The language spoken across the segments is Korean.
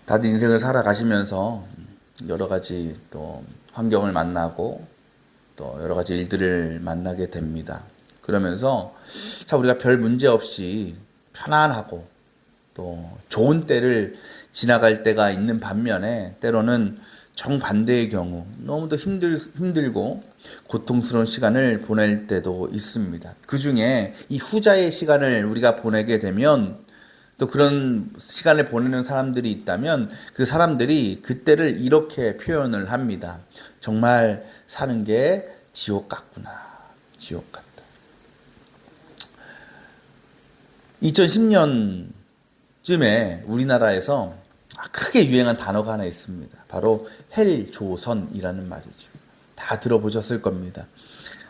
다들 인생을 살아가시면서 여러 가지 또 환경을 만나고 또 여러 가지 일들을 만나게 됩니다. 그러면서 참 우리가 별 문제 없이 편안하고 또 좋은 때를 지나갈 때가 있는 반면에 때로는 정반대의 경우 너무도 힘들고 고통스러운 시간을 보낼 때도 있습니다. 그 중에 이 후자의 시간을 우리가 보내게 되면 또 그런 시간을 보내는 사람들이 있다면 그 사람들이 그때를 이렇게 표현을 합니다. 정말 사는 게 지옥 같구나. 지옥 같다. 2010년쯤에 우리나라에서 크게 유행한 단어가 하나 있습니다. 바로 헬조선이라는 말이죠. 다 들어보셨을 겁니다.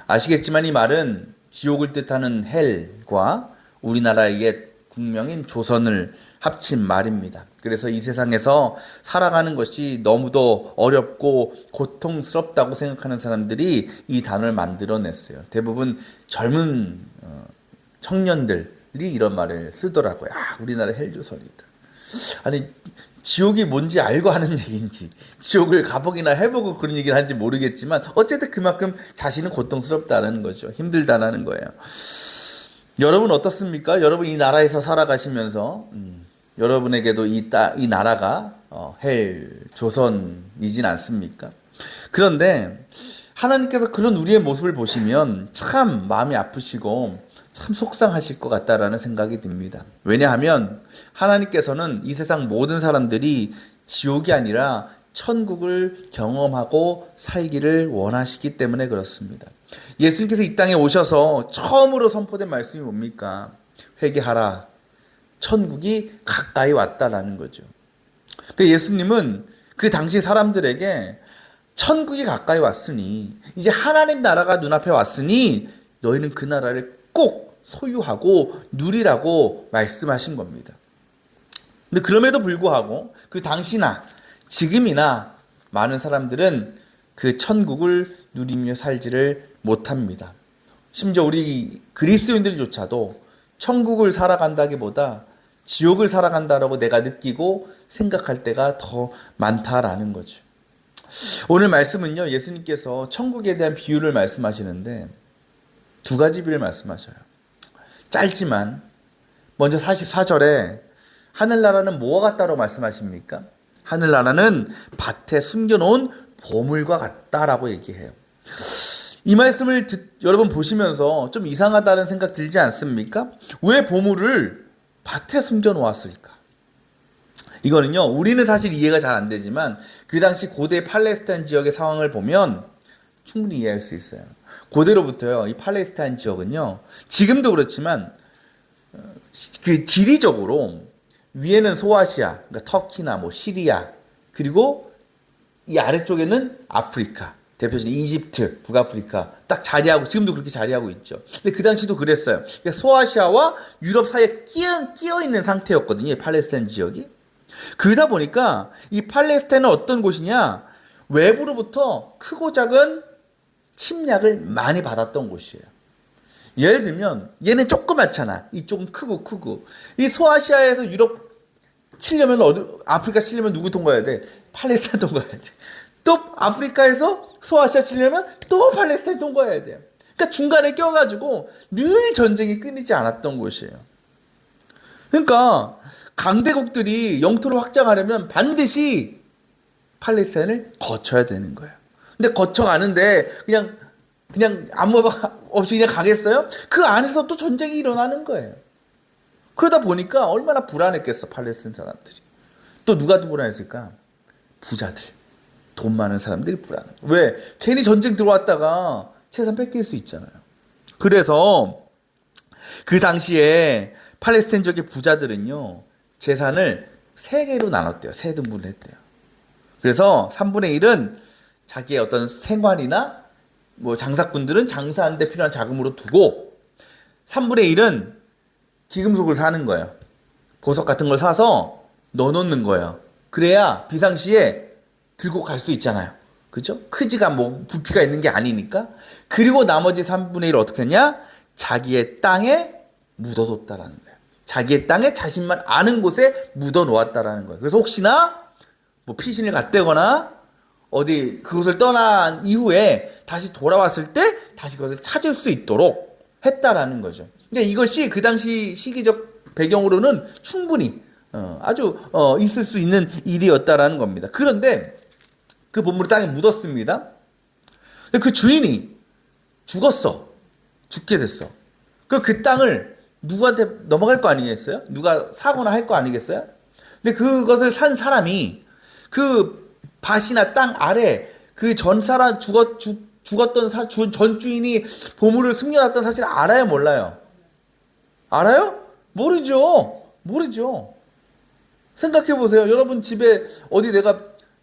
아시겠지만 이 말은 지옥을 뜻하는 헬과 우리나라의 국명인 조선을 합친 말입니다. 그래서 이 세상에서 살아가는 것이 너무도 어렵고 고통스럽다고 생각하는 사람들이 이 단어를 만들어냈어요. 대부분 젊은 청년들이 이런 말을 쓰더라고요. 우리나라 헬조선이다. 아니 지옥이 뭔지 알고 하는 얘기인지 지옥을 가보기나 해보고 그런 얘기를 하는지 모르겠지만 어쨌든 그만큼 자신은 고통스럽다는 거죠. 힘들다는 거예요. 여러분 어떻습니까? 여러분 이 나라에서 살아가시면서 여러분에게도 이 나라가 헬 조선이진 않습니까? 그런데 하나님께서 그런 우리의 모습을 보시면 참 마음이 아프시고 참 속상하실 것 같다라는 생각이 듭니다. 왜냐하면 하나님께서는 이 세상 모든 사람들이 지옥이 아니라 천국을 경험하고 살기를 원하시기 때문에 그렇습니다. 예수님께서 이 땅에 오셔서 처음으로 선포된 말씀이 뭡니까? 회개하라. 천국이 가까이 왔다라는 거죠. 예수님은 그 당시 사람들에게 천국이 가까이 왔으니 이제 하나님 나라가 눈앞에 왔으니 너희는 그 나라를 꼭 소유하고 누리라고 말씀하신 겁니다. 근데 그럼에도 불구하고 그 당시나 지금이나 많은 사람들은 그 천국을 누리며 살지를 못합니다. 심지어 우리 그리스도인들조차도 천국을 살아간다기보다 지옥을 살아간다라고 내가 느끼고 생각할 때가 더 많다라는 거죠. 오늘 말씀은요, 예수님께서 천국에 대한 비유를 말씀하시는데 두 가지 비유를 말씀하셔요. 짧지만 먼저 44절에 하늘나라는 뭐와 같다고 말씀하십니까? 하늘나라는 밭에 숨겨놓은 보물과 같다라고 얘기해요. 이 말씀을 여러분 보시면서 좀 이상하다는 생각 들지 않습니까? 왜 보물을 밭에 숨겨놓았을까? 이거는요, 우리는 사실 이해가 잘 안 되지만 그 당시 고대 팔레스타인 지역의 상황을 보면 충분히 이해할 수 있어요. 고대로부터요, 이 팔레스타인 지역은요, 지금도 그렇지만 그 지리적으로 위에는 소아시아, 그러니까 터키나 시리아, 그리고 이 아래쪽에는 아프리카, 대표적인 이집트, 북아프리카 딱 자리하고 지금도 그렇게 자리하고 있죠. 근데 그 당시도 그랬어요. 그러니까 소아시아와 유럽 사이에 끼어 있는 상태였거든요. 이 팔레스타인 지역이. 그러다 보니까 이 팔레스타인은 어떤 곳이냐? 외부로부터 크고 작은 침략을 많이 받았던 곳이에요. 예를 들면 얘는 조그맣잖아. 이쪽은 크고 이 소아시아에서 유럽 치려면 아프리카 치려면 누구 통과해야 돼? 팔레스타인 통과해야 돼. 또 아프리카에서 소아시아 치려면 또 팔레스타인 통과해야 돼요. 그러니까 중간에 껴가지고 늘 전쟁이 끊이지 않았던 곳이에요. 그러니까 강대국들이 영토를 확장하려면 반드시 팔레스타인을 거쳐야 되는 거예요. 근데 거쳐가는데 그냥 아무 없이 그냥 가겠어요? 그 안에서 또 전쟁이 일어나는 거예요. 그러다 보니까 얼마나 불안했겠어, 팔레스타인 사람들이. 또 누가 더 불안했을까? 부자들. 돈 많은 사람들이 불안해. 왜? 괜히 전쟁 들어왔다가 재산 뺏길 수 있잖아요. 그래서 그 당시에 팔레스타인 지역의 부자들은요, 재산을 3개로 나눴대요. 3등분을 했대요. 그래서 3분의 1은 자기의 어떤 생활이나 장사꾼들은 장사하는 데 필요한 자금으로 두고 3분의 1은 기금속을 사는 거예요. 보석 같은 걸 사서 넣어놓는 거예요. 그래야 비상시에 들고 갈 수 있잖아요. 그죠? 크지가 부피가 있는 게 아니니까. 그리고 나머지 3분의 1을 어떻게 했냐? 자기의 땅에 묻어뒀다라는 거예요. 자기의 땅에 자신만 아는 곳에 묻어놓았다라는 거예요. 그래서 혹시나 뭐 피신을 갔다거나 어디 그곳을 떠난 이후에 다시 돌아왔을 때 다시 그것을 찾을 수 있도록 했다라는 거죠. 그러니까 이것이 그 당시 시기적 배경으로는 충분히 아주 있을 수 있는 일이었다라는 겁니다. 그런데 그 보물이 땅에 묻었습니다. 근데 그 주인이 죽었어. 죽게 됐어. 그 땅을 누구한테 넘어갈 거 아니겠어요? 누가 사거나 할 거 아니겠어요? 근데 그것을 산 사람이 그 밭이나 땅 아래 그 전 사람 죽었던 전 주인이 보물을 숨겨놨던 사실을 알아요, 몰라요? 알아요? 모르죠. 생각해 보세요. 여러분 집에 어디 내가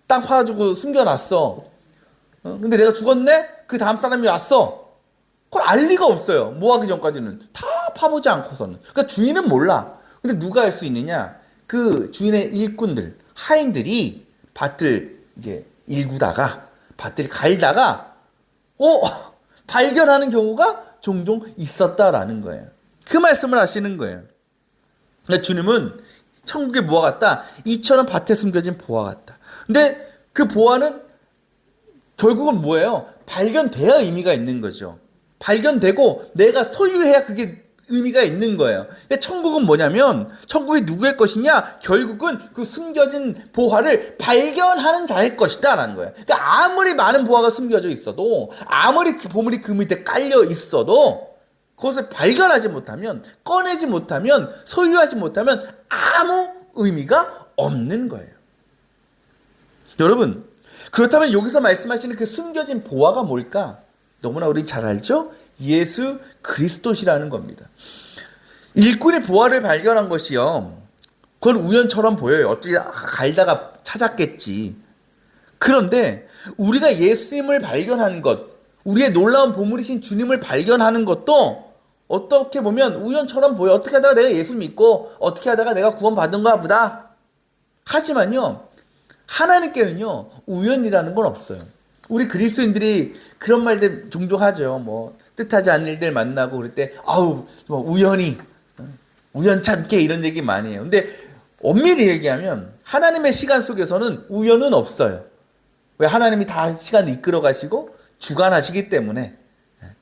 땅 파가지고 숨겨놨어. 근데 내가 죽었네? 그 다음 사람이 왔어. 그걸 알 리가 없어요. 뭐 하기 전까지는. 다 파보지 않고서는. 그러니까 주인은 몰라. 근데 누가 알 수 있느냐? 그 주인의 일꾼들, 하인들이 밭을 이제 일구다가, 밭을 갈다가, 발견하는 경우가 종종 있었다라는 거예요. 그 말씀을 하시는 거예요. 그러니까 주님은 천국의 보화 같다. 이처럼 밭에 숨겨진 보화 같다. 근데 그 보화는 결국은 뭐예요? 발견돼야 의미가 있는 거죠. 발견되고 내가 소유해야 그게 의미가 있는 거예요. 근데 천국은 뭐냐면 천국이 누구의 것이냐? 결국은 그 숨겨진 보화를 발견하는 자의 것이다 라는 거예요. 그러니까 아무리 많은 보화가 숨겨져 있어도 아무리 그 보물이 그 밑에 깔려 있어도 그것을 발견하지 못하면 꺼내지 못하면 소유하지 못하면 아무 의미가 없는 거예요. 여러분 그렇다면 여기서 말씀하시는 그 숨겨진 보화가 뭘까? 너무나 우리 잘 알죠? 예수 그리스도시라는 겁니다. 일꾼이 보화를 발견한 것이요. 그건 우연처럼 보여요. 어떻게 갈다가 찾았겠지. 그런데 우리가 예수님을 발견하는 것, 우리의 놀라운 보물이신 주님을 발견하는 것도 어떻게 보면 우연처럼 보여. 어떻게 하다가 내가 예수 믿고 어떻게 하다가 내가 구원받은가 보다. 하지만요. 하나님께는요. 우연이라는 건 없어요. 우리 그리스도인들이 그런 말들 종종 하죠. 뭐 뜻하지 않은 일들 만나고 그럴 때 뭐 우연히 우연찮게 이런 얘기 많이 해요. 근데 엄밀히 얘기하면 하나님의 시간 속에서는 우연은 없어요. 왜? 하나님이 다 시간을 이끌어 가시고 주관하시기 때문에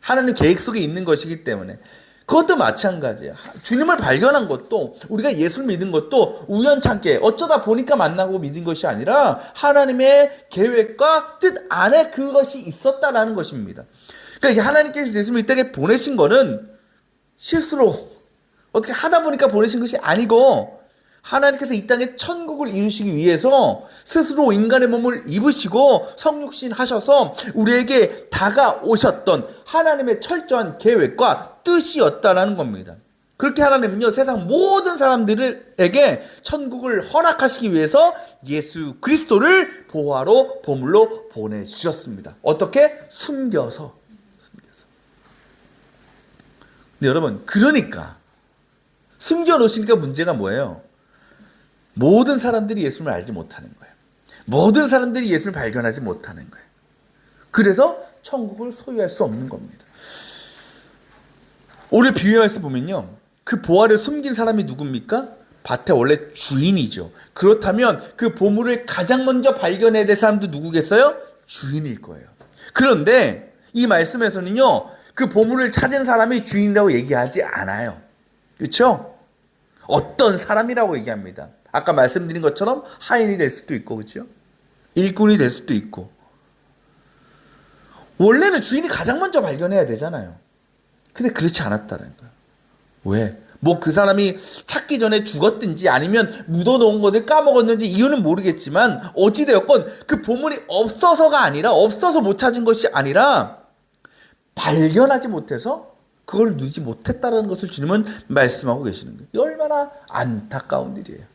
하나님 계획 속에 있는 것이기 때문에 그것도 마찬가지예요. 주님을 발견한 것도 우리가 예수를 믿은 것도 우연찮게 어쩌다 보니까 만나고 믿은 것이 아니라 하나님의 계획과 뜻 안에 그것이 있었다라는 것입니다. 그러니까 하나님께서 예수를 이 땅에 보내신 거는 실수로 어떻게 하다 보니까 보내신 것이 아니고 하나님께서 이 땅에 천국을 이루시기 위해서 스스로 인간의 몸을 입으시고 성육신 하셔서 우리에게 다가오셨던 하나님의 철저한 계획과 뜻이었다라는 겁니다. 그렇게 하나님은요 세상 모든 사람들에게 천국을 허락하시기 위해서 예수 그리스도를 보화로 보물로 보내주셨습니다. 어떻게? 숨겨서. 근데 여러분 그러니까 숨겨놓으시니까 문제가 뭐예요? 모든 사람들이 예수님을 알지 못하는 거예요. 모든 사람들이 예수를 발견하지 못하는 거예요. 그래서 천국을 소유할 수 없는 겁니다. 오늘 비유에서 보면요. 그 보화를 숨긴 사람이 누굽니까? 밭의 원래 주인이죠. 그렇다면 그 보물을 가장 먼저 발견해야 될 사람도 누구겠어요? 주인일 거예요. 그런데 이 말씀에서는요. 그 보물을 찾은 사람이 주인이라고 얘기하지 않아요. 그렇죠? 어떤 사람이라고 얘기합니다. 아까 말씀드린 것처럼 하인이 될 수도 있고, 그렇죠? 일꾼이 될 수도 있고. 원래는 주인이 가장 먼저 발견해야 되잖아요. 근데 그렇지 않았다는 거예요. 왜? 뭐 그 사람이 찾기 전에 죽었든지 아니면 묻어놓은 것을 까먹었는지 이유는 모르겠지만 어찌되었건 그 보물이 없어서가 아니라 없어서 못 찾은 것이 아니라 발견하지 못해서 그걸 누리지 못했다는 것을 주님은 말씀하고 계시는 거예요. 얼마나 안타까운 일이에요.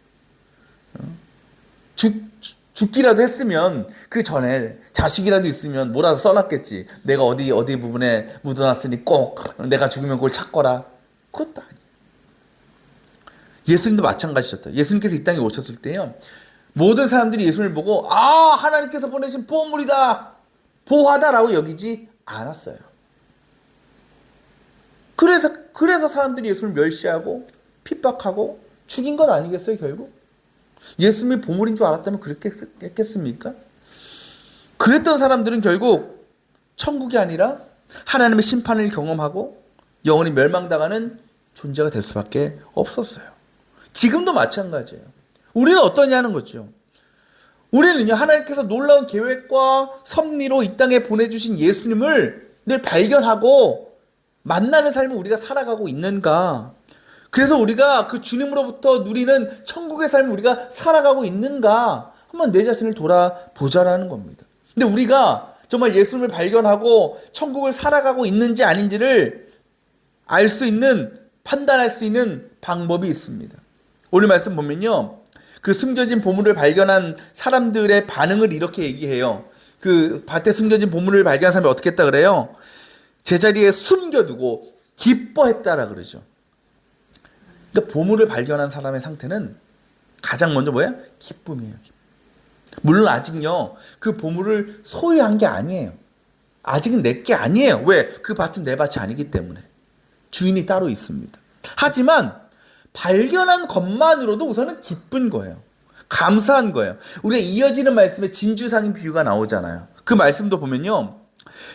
죽기라도 했으면 그 전에 자식이라도 있으면 뭐라도 써놨겠지. 내가 어디 부분에 묻어놨으니 꼭 내가 죽으면 그걸 찾거라. 그것도 아니에요. 예수님도 마찬가지셨다. 예수님께서 이 땅에 오셨을 때요. 모든 사람들이 예수님을 보고 하나님께서 보내신 보물이다. 보화다라고 여기지 않았어요. 그래서 사람들이 예수를 멸시하고 핍박하고 죽인 건 아니겠어요, 결국? 예수님이 보물인 줄 알았다면 그렇게 했겠습니까? 그랬던 사람들은 결국 천국이 아니라 하나님의 심판을 경험하고 영원히 멸망당하는 존재가 될 수밖에 없었어요. 지금도 마찬가지예요. 우리는 어떠냐는 거죠. 우리는요, 하나님께서 놀라운 계획과 섭리로 이 땅에 보내주신 예수님을 늘 발견하고 만나는 삶을 우리가 살아가고 있는가? 그래서 우리가 그 주님으로부터 누리는 천국의 삶을 우리가 살아가고 있는가? 한번 내 자신을 돌아보자라는 겁니다. 근데 우리가 정말 예수님을 발견하고 천국을 살아가고 있는지 아닌지를 알 수 있는, 판단할 수 있는 방법이 있습니다. 오늘 말씀 보면요, 그 숨겨진 보물을 발견한 사람들의 반응을 이렇게 얘기해요. 그 밭에 숨겨진 보물을 발견한 사람이 어떻게 했다 그래요? 제자리에 숨겨두고 기뻐했다라 그러죠. 그러니까 보물을 발견한 사람의 상태는 가장 먼저 뭐야? 기쁨이에요. 물론 아직요, 그 보물을 소유한 게 아니에요. 아직은 내 게 아니에요. 왜? 그 밭은 내 밭이 아니기 때문에. 주인이 따로 있습니다. 하지만 발견한 것만으로도 우선은 기쁜 거예요. 감사한 거예요. 우리가 이어지는 말씀에 진주상인 비유가 나오잖아요. 그 말씀도 보면요,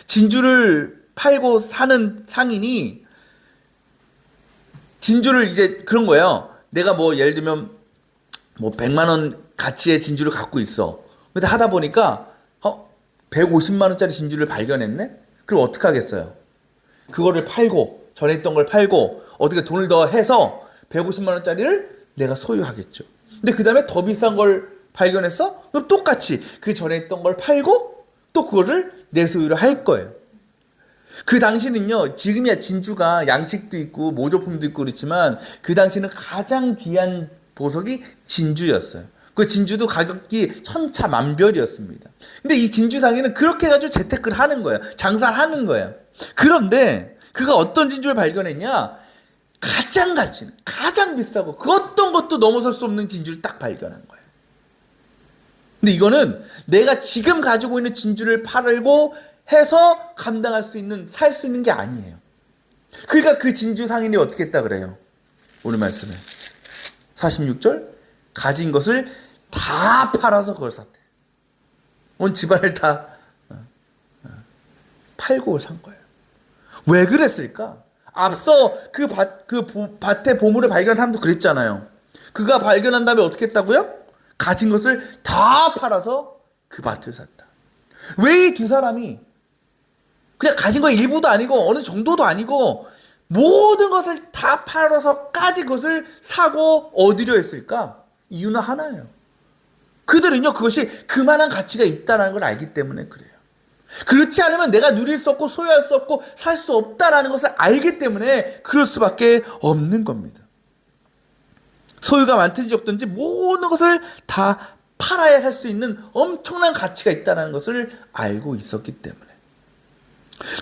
진주를 팔고 사는 상인이 진주를 이제 그런 거예요. 내가 뭐 예를 들면 뭐 100만 원 가치의 진주를 갖고 있어. 근데 하다 보니까 150만 원짜리 진주를 발견했네? 그럼 어떻게 하겠어요? 그거를 팔고, 전에 있던 걸 팔고 어떻게 돈을 더 해서 150만 원짜리를 내가 소유하겠죠. 근데 그 다음에 더 비싼 걸 발견했어? 그럼 똑같이 그 전에 있던 걸 팔고 또 그거를 내 소유로 할 거예요. 그 당시는요, 지금이야 진주가 양식도 있고 모조품도 있고 그렇지만 그 당시는 가장 귀한 보석이 진주였어요. 그 진주도 가격이 천차만별이었습니다. 근데 이 진주상에는 그렇게 해가지고 재테크를 하는 거예요. 장사를 하는 거예요. 그런데 그가 어떤 진주를 발견했냐? 가장 가치는, 가장 비싸고 그 어떤 것도 넘어설 수 없는 진주를 딱 발견한 거예요. 근데 이거는 내가 지금 가지고 있는 진주를 팔고 해서 감당할 수 있는, 살 수 있는 게 아니에요. 그러니까 그 진주 상인이 어떻게 했다 그래요? 오늘 말씀에 46절, 가진 것을 다 팔아서 그걸 샀대. 온 집안을 다 팔고 산 거예요. 왜 그랬을까? 앞서 그 밭에 보물을 발견한 사람도 그랬잖아요. 그가 발견한 다음에 어떻게 했다고요? 가진 것을 다 팔아서 그 밭을 샀다. 왜 이 두 사람이 그냥 가진 거 일부도 아니고 어느 정도도 아니고 모든 것을 다 팔아서까지 그것을 사고 얻으려 했을까? 이유는 하나예요. 그들은요, 그것이 그만한 가치가 있다는 걸 알기 때문에 그래요. 그렇지 않으면 내가 누릴 수 없고 소유할 수 없고 살 수 없다라는 것을 알기 때문에 그럴 수밖에 없는 겁니다. 소유가 많든지 적든지 모든 것을 다 팔아야 살 수 있는 엄청난 가치가 있다는 것을 알고 있었기 때문에.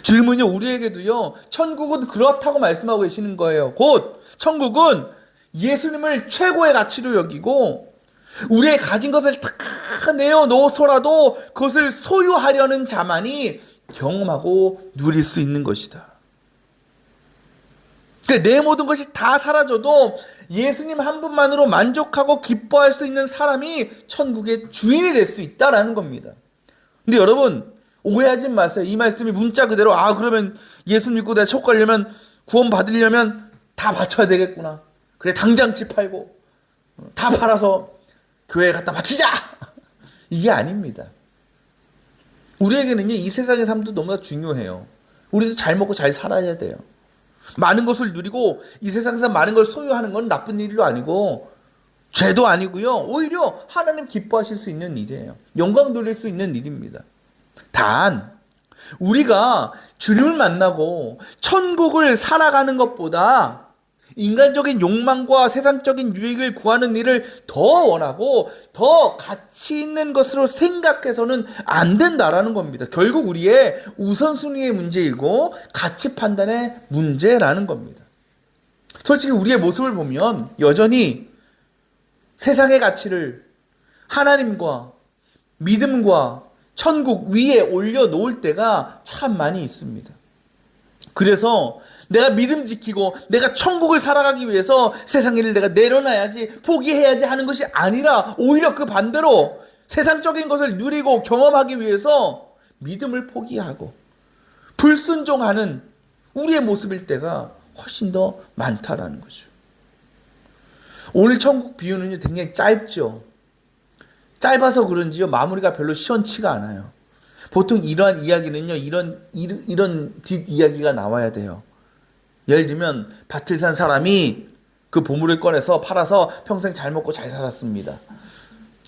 주님은요, 우리에게도요, 천국은 그렇다고 말씀하고 계시는 거예요. 곧 천국은 예수님을 최고의 가치로 여기고 우리의 가진 것을 다 내어놓고서라도 그것을 소유하려는 자만이 경험하고 누릴 수 있는 것이다. 그러니까 내 모든 것이 다 사라져도 예수님 한 분만으로 만족하고 기뻐할 수 있는 사람이 천국의 주인이 될 수 있다라는 겁니다. 근데 여러분, 오해하지 마세요. 이 말씀이 문자 그대로 그러면 예수 믿고 내가 천국 가려면, 구원 받으려면 다 바쳐야 되겠구나. 그래, 당장 집 팔고 다 팔아서 교회에 갖다 바치자! 이게 아닙니다. 우리에게는요, 이 세상의 삶도 너무나 중요해요. 우리도 잘 먹고 잘 살아야 돼요. 많은 것을 누리고 이 세상에서 많은 걸 소유하는 건 나쁜 일도 아니고 죄도 아니고요. 오히려 하나님 기뻐하실 수 있는 일이에요. 영광 돌릴 수 있는 일입니다. 단 우리가 주님을 만나고 천국을 살아가는 것보다 인간적인 욕망과 세상적인 유익을 구하는 일을 더 원하고 더 가치 있는 것으로 생각해서는 안 된다라는 겁니다. 결국 우리의 우선순위의 문제이고 가치 판단의 문제라는 겁니다. 솔직히 우리의 모습을 보면 여전히 세상의 가치를 하나님과 믿음과 천국 위에 올려놓을 때가 참 많이 있습니다. 그래서 내가 믿음 지키고 내가 천국을 살아가기 위해서 세상 일을 내가 내려놔야지, 포기해야지 하는 것이 아니라 오히려 그 반대로 세상적인 것을 누리고 경험하기 위해서 믿음을 포기하고 불순종하는 우리의 모습일 때가 훨씬 더 많다라는 거죠. 오늘 천국 비유는요, 굉장히 짧죠. 짧아서 그런지요, 마무리가 별로 시원치가 않아요. 보통 이러한 이야기는요, 이런 뒷이야기가 나와야 돼요. 예를 들면 밭을 산 사람이 그 보물을 꺼내서 팔아서 평생 잘 먹고 잘 살았습니다.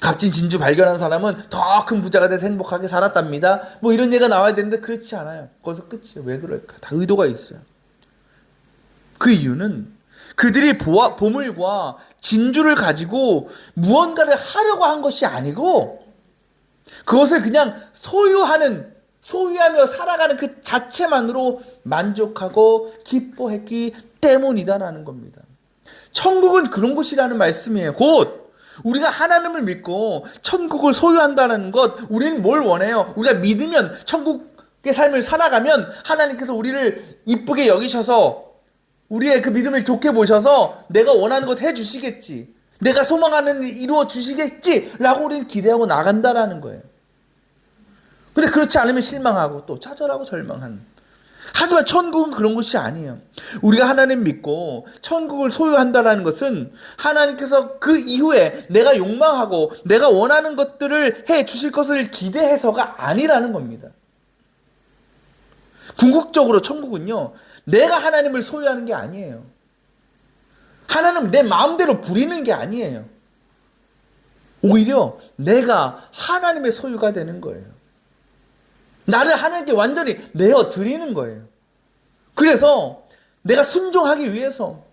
값진 진주 발견한 사람은 더 큰 부자가 돼서 행복하게 살았답니다. 뭐 이런 얘기가 나와야 되는데 그렇지 않아요. 거기서 끝이에요. 왜 그럴까? 다 의도가 있어요. 그 이유는 그들이 보물과 진주를 가지고 무언가를 하려고 한 것이 아니고 그것을 그냥 소유하며 살아가는 그 자체만으로 만족하고 기뻐했기 때문이다라는 겁니다. 천국은 그런 곳이라는 말씀이에요. 곧 우리가 하나님을 믿고 천국을 소유한다는 것, 우리는 뭘 원해요? 우리가 믿으면, 천국의 삶을 살아가면 하나님께서 우리를 이쁘게 여기셔서 우리의 그 믿음을 좋게 보셔서 내가 원하는 것 해주시겠지, 내가 소망하는 일 이루어 주시겠지 라고 우리는 기대하고 나간다라는 거예요. 근데 그렇지 않으면 실망하고 또 좌절하고 절망하는. 하지만 천국은 그런 것이 아니에요. 우리가 하나님 믿고 천국을 소유한다는 것은 하나님께서 그 이후에 내가 욕망하고 내가 원하는 것들을 해 주실 것을 기대해서가 아니라는 겁니다. 궁극적으로 천국은요, 내가 하나님을 소유하는 게 아니에요. 하나님 내 마음대로 부리는 게 아니에요. 오히려 내가 하나님의 소유가 되는 거예요. 나를 하나님께 완전히 내어 드리는 거예요. 그래서 내가 순종하기 위해서,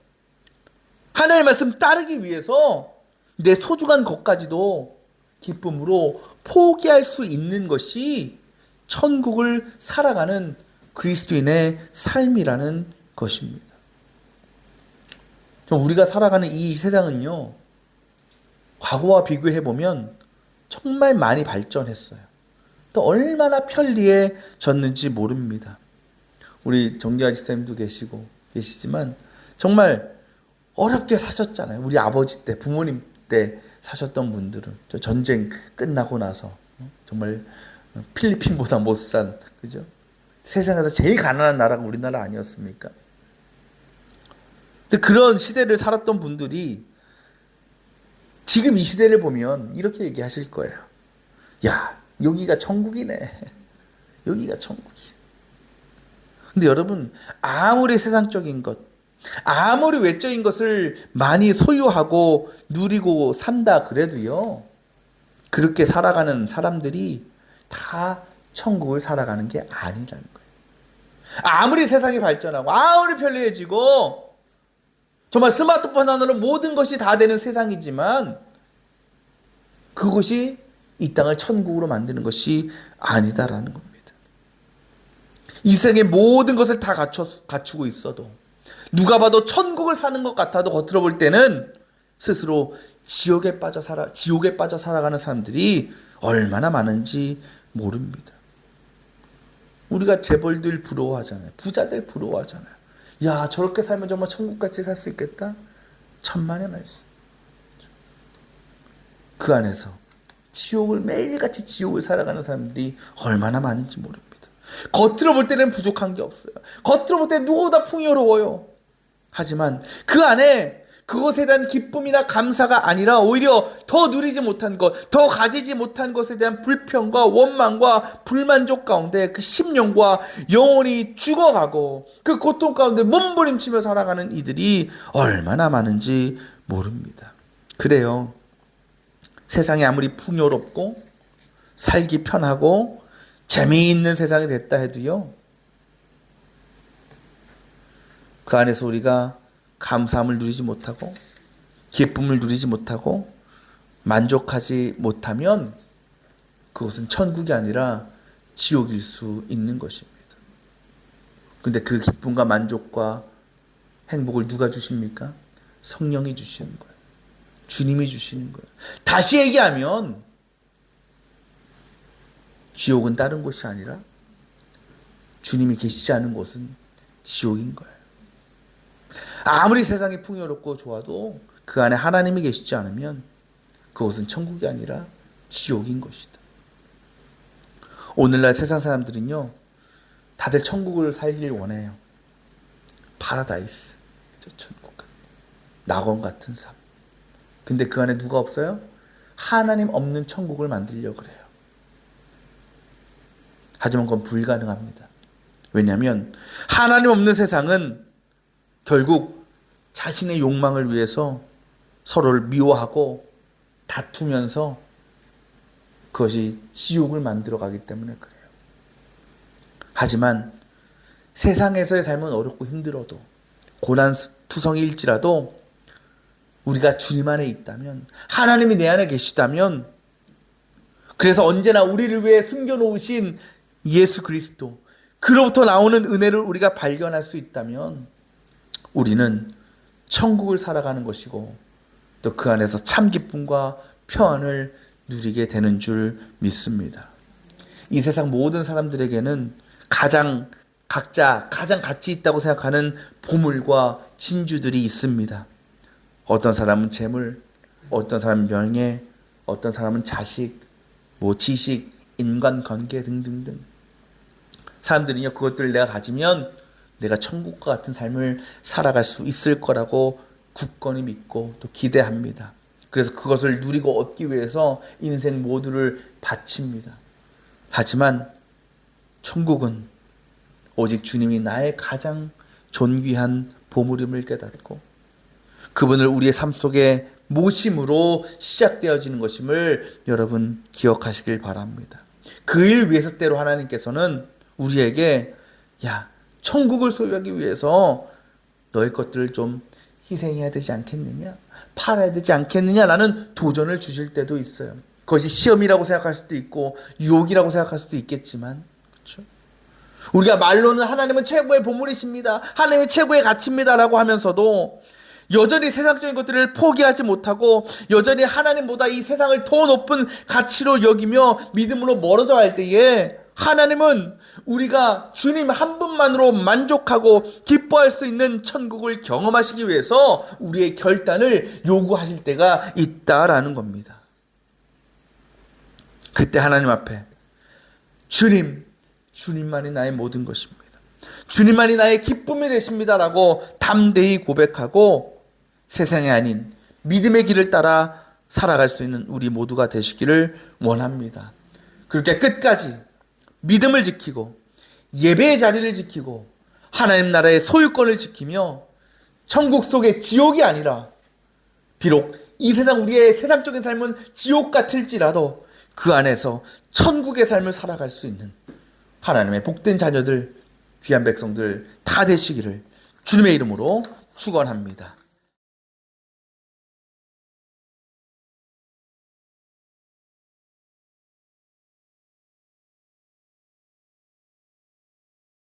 하나님의 말씀 따르기 위해서 내 소중한 것까지도 기쁨으로 포기할 수 있는 것이 천국을 살아가는 그리스도인의 삶이라는 것입니다. 우리가 살아가는 이 세상은요, 과거와 비교해보면 정말 많이 발전했어요. 또 얼마나 편리해졌는지 모릅니다. 우리 정기아 집사님도 계시지만 정말 어렵게 사셨잖아요. 우리 아버지 때, 부모님 때 사셨던 분들은 저 전쟁 끝나고 나서 정말 필리핀보다 못 산, 그죠? 세상에서 제일 가난한 나라가 우리나라 아니었습니까? 근데 그런 시대를 살았던 분들이 지금 이 시대를 보면 이렇게 얘기하실 거예요. 야, 여기가 천국이네. 여기가 천국이야. 근데 여러분, 아무리 세상적인 것, 아무리 외적인 것을 많이 소유하고 누리고 산다 그래도요, 그렇게 살아가는 사람들이 다 천국을 살아가는 게 아니라는 거예요. 아무리 세상이 발전하고 아무리 편리해지고 정말 스마트폰 하나로 모든 것이 다 되는 세상이지만 그것이 이 땅을 천국으로 만드는 것이 아니다라는 겁니다. 이 세상의 모든 것을 다 갖추고 있어도, 누가 봐도 천국을 사는 것 같아도 겉으로 볼 때는 스스로 지옥에 빠져 살아가는 사람들이 얼마나 많은지 모릅니다. 우리가 재벌들 부러워하잖아요. 부자들 부러워하잖아요. 야, 저렇게 살면 정말 천국같이 살 수 있겠다? 천만의 말씀. 그 안에서 매일같이 지옥을 살아가는 사람들이 얼마나 많은지 모릅니다. 겉으로 볼 때는 부족한 게 없어요. 겉으로 볼 때는 누구보다 풍요로워요. 하지만 그 안에 그것에 대한 기쁨이나 감사가 아니라 오히려 더 누리지 못한 것, 더 가지지 못한 것에 대한 불평과 원망과 불만족 가운데 그 심령과 영혼이 죽어가고 그 고통 가운데 몸부림치며 살아가는 이들이 얼마나 많은지 모릅니다. 그래요. 세상이 아무리 풍요롭고 살기 편하고 재미있는 세상이 됐다 해도요, 그 안에서 우리가 감사함을 누리지 못하고 기쁨을 누리지 못하고 만족하지 못하면 그것은 천국이 아니라 지옥일 수 있는 것입니다. 근데 그 기쁨과 만족과 행복을 누가 주십니까? 성령이 주시는 거예요. 주님이 주시는 거예요. 다시 얘기하면 지옥은 다른 곳이 아니라 주님이 계시지 않은 곳은 지옥인 거예요. 아무리 세상이 풍요롭고 좋아도 그 안에 하나님이 계시지 않으면 그곳은 천국이 아니라 지옥인 것이다. 오늘날 세상 사람들은요, 다들 천국을 살길 원해요. 파라다이스, 천국, 낙원 같은 삶. 근데 그 안에 누가 없어요? 하나님 없는 천국을 만들려고 그래요. 하지만 그건 불가능합니다. 왜냐하면 하나님 없는 세상은 결국 자신의 욕망을 위해서 서로를 미워하고 다투면서 그것이 지옥을 만들어가기 때문에 그래요. 하지만 세상에서의 삶은 어렵고 힘들어도 고난투성이일지라도 우리가 주님 안에 있다면, 하나님이 내 안에 계시다면, 그래서 언제나 우리를 위해 숨겨놓으신 예수 그리스도, 그로부터 나오는 은혜를 우리가 발견할 수 있다면 우리는 천국을 살아가는 것이고 또 그 안에서 참 기쁨과 평안을 누리게 되는 줄 믿습니다. 이 세상 모든 사람들에게는 각자 가장 가치 있다고 생각하는 보물과 진주들이 있습니다. 어떤 사람은 재물, 어떤 사람은 명예, 어떤 사람은 자식, 지식, 인간관계 등등등. 사람들은요, 그것들을 내가 가지면 내가 천국과 같은 삶을 살아갈 수 있을 거라고 굳건히 믿고 또 기대합니다. 그래서 그것을 누리고 얻기 위해서 인생 모두를 바칩니다. 하지만 천국은 오직 주님이 나의 가장 존귀한 보물임을 깨닫고 그분을 우리의 삶 속에 모심으로 시작되어지는 것임을 여러분 기억하시길 바랍니다. 그 일 위해서 때로 하나님께서는 우리에게 천국을 소유하기 위해서 너의 것들을 좀 희생해야 되지 않겠느냐, 팔아야 되지 않겠느냐라는 도전을 주실 때도 있어요. 그것이 시험이라고 생각할 수도 있고 유혹이라고 생각할 수도 있겠지만, 그렇죠? 우리가 말로는 하나님은 최고의 보물이십니다, 하나님이 최고의 가치입니다라고 하면서도 여전히 세상적인 것들을 포기하지 못하고 여전히 하나님보다 이 세상을 더 높은 가치로 여기며 믿음으로 멀어져 할 때에 하나님은 우리가 주님 한 분만으로 만족하고 기뻐할 수 있는 천국을 경험하시기 위해서 우리의 결단을 요구하실 때가 있다라는 겁니다. 그때 하나님 앞에 주님만이 나의 모든 것입니다, 주님만이 나의 기쁨이 되십니다라고 담대히 고백하고 세상이 아닌 믿음의 길을 따라 살아갈 수 있는 우리 모두가 되시기를 원합니다. 그렇게 끝까지 믿음을 지키고 예배의 자리를 지키고 하나님 나라의 소유권을 지키며 천국 속의 지옥이 아니라, 비록 이 세상 우리의 세상적인 삶은 지옥 같을지라도 그 안에서 천국의 삶을 살아갈 수 있는 하나님의 복된 자녀들, 귀한 백성들 다 되시기를 주님의 이름으로 축원합니다.